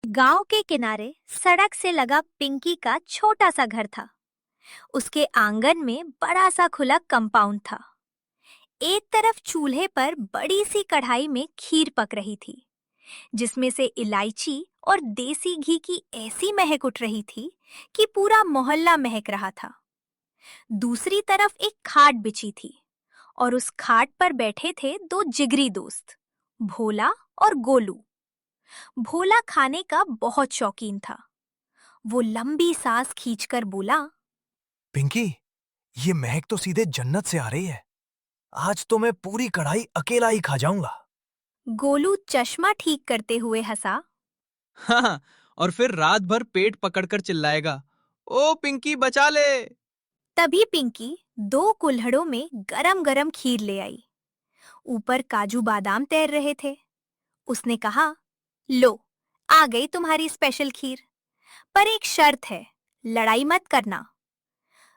गांव के किनारे सड़क से लगा पिंकी का छोटा सा घर था। उसके आंगन में बड़ा सा खुला कंपाउंड था। एक तरफ चूल्हे पर बड़ी सी कढ़ाई में खीर पक रही थी, जिसमें से इलायची और देसी घी की ऐसी महक उठ रही थी कि पूरा मोहल्ला महक रहा था। दूसरी तरफ एक खाट बिछी थी और उस खाट पर बैठे थे दो जिगरी दोस्त, भोला और गोलू। भोला खाने का बहुत शौकीन था। वो लंबी सांस खींचकर बोला, पिंकी, ये महक तो सीधे जन्नत से आ रही है। आज तो मैं पूरी कढ़ाई अकेला ही खा जाऊंगा। गोलू चश्मा ठीक करते हुए हंसा। हाँ, और फिर रात भर पेट पकड़कर चिल्लाएगा, ओ पिंकी बचा ले। तभी पिंकी दो कुल्हड़ों में गरम गरम खीर ले आई। ऊपर काजू बादाम तैर रहे थे। उसने कहा, लो, आ गई तुम्हारी स्पेशल खीर, पर एक शर्त है, लड़ाई मत करना।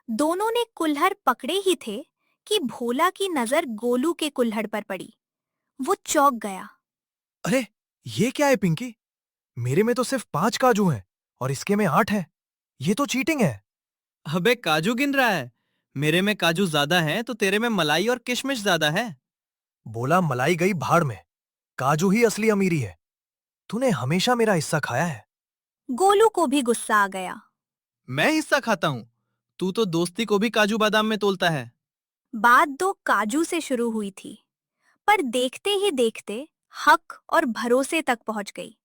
दोनों ने कुल्हड़ पकड़े ही थे कि भोला की नजर गोलू के कुल्हड़ पर पड़ी। वो चौंक गया। अरे, ये क्या है पिंकी? मेरे में तो सिर्फ 5 काजू हैं और इसके में 8 हैं। ये तो चीटिंग है। अबे काजू गिन रहा है। मेरे में काजू ज्यादा हैं तो तेरे में मलाई और किशमिश ज्यादा है। बोला मलाई गई भाड़ में। काजू ही असली अमीरी है। तूने हमेशा मेरा हिस्सा खाया है। गोलू को भी गुस्सा आ गया। मैं हिस्सा खाता हूँ। तू तो दोस्ती को भी काजू बादाम में तोलता है। बात दो काजू से शुरू हुई थी, पर देखते ही देखते हक और भरोसे तक पहुंच गई।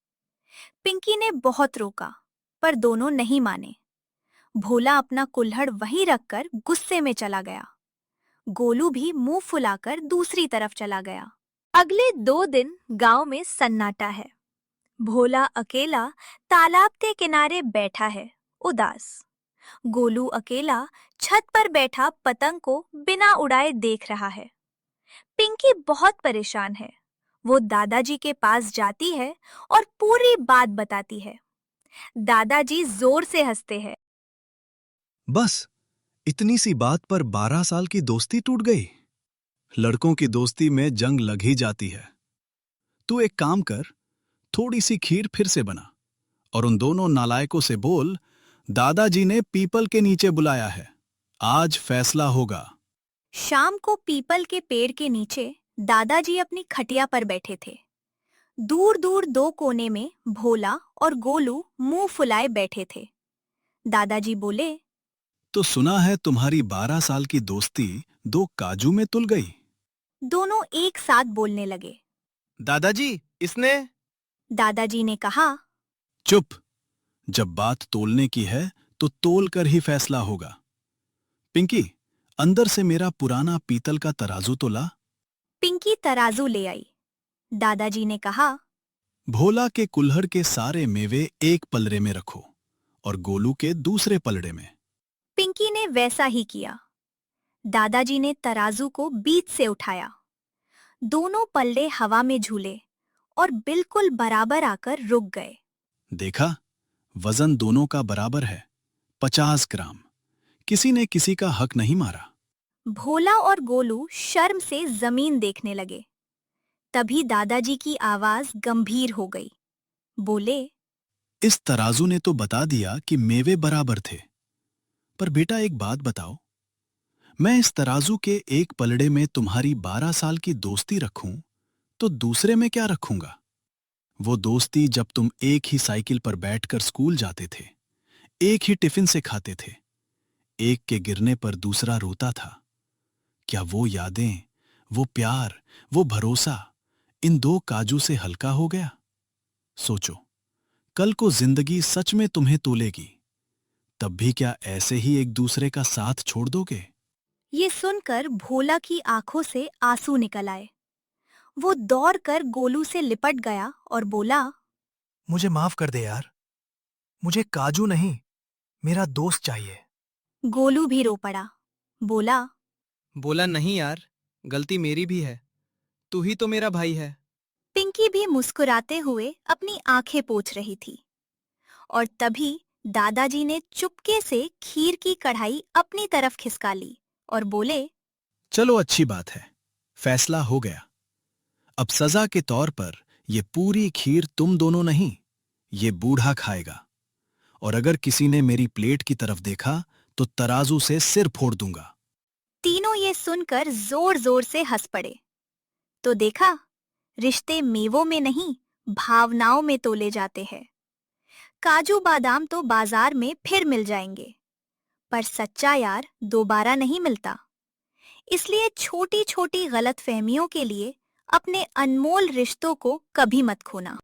पिंकी ने बहुत रोका, पर दोनों नहीं माने। भोला अपना कुल्हड़ वहीं रखकर गुस्से में चला गया। गोलू भी मुंह फुलाकर दूसरी तरफ चला गया। अगले 2 दिन गांव में सन्नाटा है। भोला अकेला तालाब के किनारे बैठा है, उदास। गोलू अकेला छत पर बैठा पतंग को बिना उड़ाए देख रहा है। पिंकी बहुत परेशान है। वो दादाजी के पास जाती है और पूरी बात बताती है। दादाजी जोर से हंसते हैं। बस इतनी सी बात पर 12 साल की दोस्ती टूट गई। लड़कों की दोस्ती में जंग लग ही जाती है। तू एक काम कर, थोड़ी सी खीर फिर से बना और उन दोनों नालायकों से बोल, दादाजी ने पीपल के नीचे बुलाया है, आज फैसला होगा। शाम को पीपल के पेड़ के नीचे दादाजी अपनी खटिया पर बैठे थे। दूर दूर दो कोने में भोला और गोलू मुंह फुलाए बैठे थे। दादाजी बोले, तो सुना है तुम्हारी 12 साल की दोस्ती दो काजू में तुल गई। दोनों एक साथ बोलने लगे। दादाजी, इसने। दादाजी ने कहा, चुप, जब बात तोलने की है तो तोल कर ही फैसला होगा। पिंकी, अंदर से मेरा पुराना पीतल का तराजू तो ला। पिंकी तराजू ले आई। दादाजी ने कहा, भोला के कुल्हड़ के सारे मेवे एक पलड़े में रखो और गोलू के दूसरे पलड़े में। पिंकी ने वैसा ही किया। दादाजी ने तराजू को बीच से उठाया। दोनों पल्ले हवा में झूले और बिल्कुल बराबर आकर रुक गए। देखा, वजन दोनों का बराबर है, 50 ग्राम। किसी ने किसी का हक नहीं मारा। भोला और गोलू शर्म से जमीन देखने लगे। तभी दादाजी की आवाज गंभीर हो गई। बोले, इस तराजू ने तो बता दिया कि मेवे बराबर थे। पर बेटा एक बात बताओ, मैं इस तराजू के एक पलड़े में तुम्हारी 12 साल की दोस्ती रखूं तो दूसरे में क्या रखूंगा? वो दोस्ती जब तुम एक ही साइकिल पर बैठकर स्कूल जाते थे, एक ही टिफिन से खाते थे, एक के गिरने पर दूसरा रोता था। क्या वो यादें, वो प्यार, वो भरोसा इन दो काजू से हल्का हो गया? सोचो, कल को जिंदगी सच में तुम्हें तोलेगी, तब भी क्या ऐसे ही एक दूसरे का साथ छोड़ दोगे? ये सुनकर भोला की आंखों से आंसू निकल आए। वो दौड़कर गोलू से लिपट गया और बोला, मुझे माफ कर दे यार। मुझे काजू नहीं, मेरा दोस्त चाहिए। गोलू भी रो पड़ा। बोला, बोला, नहीं यार, गलती मेरी भी है। तू ही तो मेरा भाई है। पिंकी भी मुस्कुराते हुए अपनी आंखें पोंछ रही थी। और तभी दादाजी ने चुपके से खीर की कढ़ाई अपनी तरफ खिसका ली और बोले, चलो अच्छी बात है, फैसला हो गया। अब सजा के तौर पर ये पूरी खीर तुम दोनों नहीं, ये बूढ़ा खाएगा, और अगर किसी ने मेरी प्लेट की तरफ देखा तो तराजू से सिर फोड़ दूंगा। तीनों ये सुनकर जोर जोर से हंस पड़े। तो देखा, रिश्ते मेवों में नहीं, भावनाओं में तोले जाते हैं। काजू बादाम तो बाजार में फिर मिल जाएंगे, पर सच्चा यार दोबारा नहीं मिलता। इसलिए छोटी छोटी गलतफहमियों के लिए अपने अनमोल रिश्तों को कभी मत खोना।